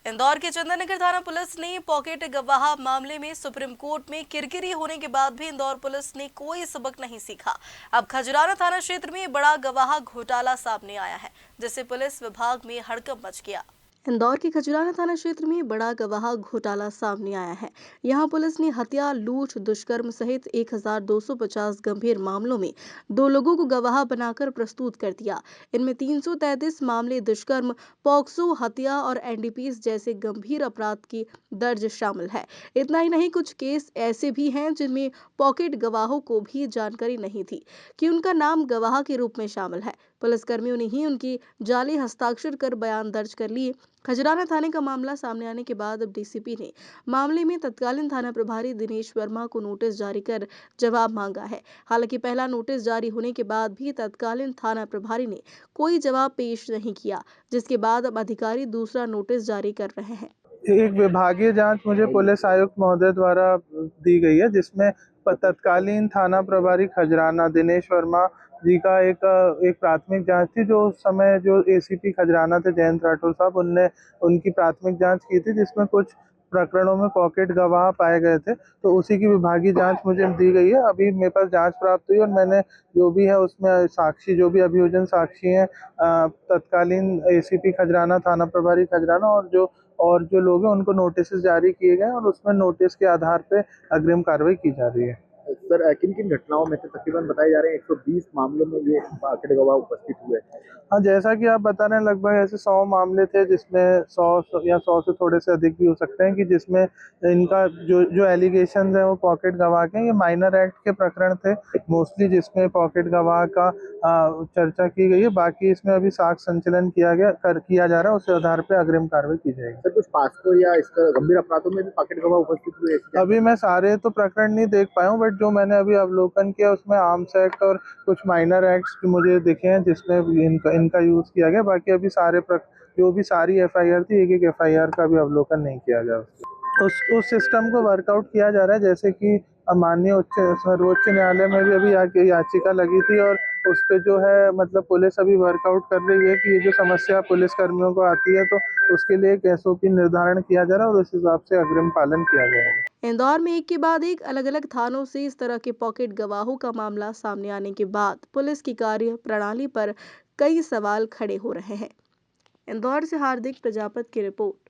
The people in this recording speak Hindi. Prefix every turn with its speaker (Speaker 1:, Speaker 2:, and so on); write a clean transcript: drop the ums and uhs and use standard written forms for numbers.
Speaker 1: इंदौर के चंदननगर थाना पुलिस ने पॉकेट गवाह मामले में सुप्रीम कोर्ट में किरकिरी होने के बाद भी इंदौर पुलिस ने कोई सबक नहीं सीखा। अब खजराना थाना क्षेत्र में बड़ा गवाह घोटाला सामने आया है, जिससे पुलिस विभाग में हड़कंप मच गया। इंदौर के खजराना थाना क्षेत्र में बड़ा गवाह घोटाला सामने आया है। यहां पुलिस ने हत्या, लूट, दुष्कर्म सहित 1250 गंभीर मामलों में 2 लोगों को गवाह बनाकर प्रस्तुत कर दिया। इनमें 333 मामले दुष्कर्म, पॉक्सो, हत्या और एनडीपीएस जैसे गंभीर अपराध की दर्ज शामिल है। इतना ही नहीं, कुछ केस ऐसे भी हैं जिनमें पॉकेट गवाहों को भी जानकारी नहीं थी कि उनका नाम गवाह के रूप में शामिल है। पुलिसकर्मियों ने ही उनकी जाली हस्ताक्षर कर बयान दर्ज कर लिए। खजराना थाने का मामला सामने आने के बाद अब डीसीपी ने मामले में तत्कालीन थाना प्रभारी दिनेश वर्मा को नोटिस जारी कर जवाब मांगा है। हालांकि पहला नोटिस जारी होने के बाद भी तत्कालीन थाना प्रभारी ने कोई जवाब पेश नहीं किया, जिसके बाद अब अधिकारी दूसरा नोटिस जारी कर रहे हैं।
Speaker 2: एक विभागीय जांच मुझे पुलिस आयुक्त महोदय द्वारा दी गई है, जिसमें तत्कालीन थाना प्रभारी खजराना दिनेश वर्मा जी का एक प्राथमिक जांच थी। जो उस समय जो एसीपी खजराना थे जयंत राठौर साहब, उनने उनकी प्राथमिक जांच की थी, जिसमें कुछ प्रकरणों में पॉकेट गवाह पाए गए थे। तो उसी की विभागीय जांच मुझे दी गई है। अभी मेरे पास जांच प्राप्त हुई और मैंने जो भी है उसमें साक्षी, जो भी अभियोजन साक्षी हैं, तत्कालीन एसीपी खजराना, थाना प्रभारी खजराना और जो लोग हैं उनको नोटिस जारी किए गए और उसमें नोटिस के आधार पे अग्रिम कार्रवाई की जा रही है।
Speaker 3: सर, किन-किन घटनाओं में से तकरीबन बताए जा रहे हैं 120 मामलों में ये पॉकेट गवाह उपस्थित हुए?
Speaker 2: हाँ, जैसा कि आप बता रहे हैं, लगभग ऐसे 100 मामले थे, जिसमें 100 या 100 से थोड़े से अधिक भी हो सकते हैं, कि जिसमें इनका जो एलिगेशंस हैं वो पॉकेट गवाह के हैं। ये माइनर एक्ट के प्रकरण थे मोस्टली, जिसमें पॉकेट गवाह का चर्चा की गई है। बाकी इसमें अभी साक्ष्य संचलन किया जा रहा है, उस आधार पे अग्रिम कार्रवाई की जाएगी।
Speaker 3: सर, कुछ पॉक्सो या इसका गंभीर अपराधों में भी पॉकेट गवाह उपस्थित हुए?
Speaker 2: अभी मैं सारे तो प्रकरण नहीं देख पाया हूँ, बट जो मैंने अभी अवलोकन किया उसमें आर्म्स एक्ट और कुछ माइनर एक्ट्स भी मुझे दिखे हैं, जिसमें इनका यूज किया गया। बाकी अभी जो भी सारी एफआईआर थी, एक एफआईआर का भी अवलोकन नहीं किया गया। उस सिस्टम को वर्कआउट किया जा रहा है, जैसे कि माननीय सर्वोच्च न्यायालय में भी अभी याचिका लगी थी, और उस पे जो है मतलब पुलिस अभी वर्कआउट कर रही है कि ये जो समस्या पुलिस कर्मियों को आती है, तो उसके लिए एक एसओपी निर्धारण किया जा रहा है और उस हिसाब से अग्रिम पालन किया जाएगा।
Speaker 1: इंदौर में एक के बाद एक अलग-अलग थानों से इस तरह के पॉकेट गवाहों का मामला सामने आने के बाद पुलिस की कार्य प्रणाली पर कई सवाल खड़े हो रहे हैं। इंदौर से हार्दिक प्रजापत की रिपोर्ट।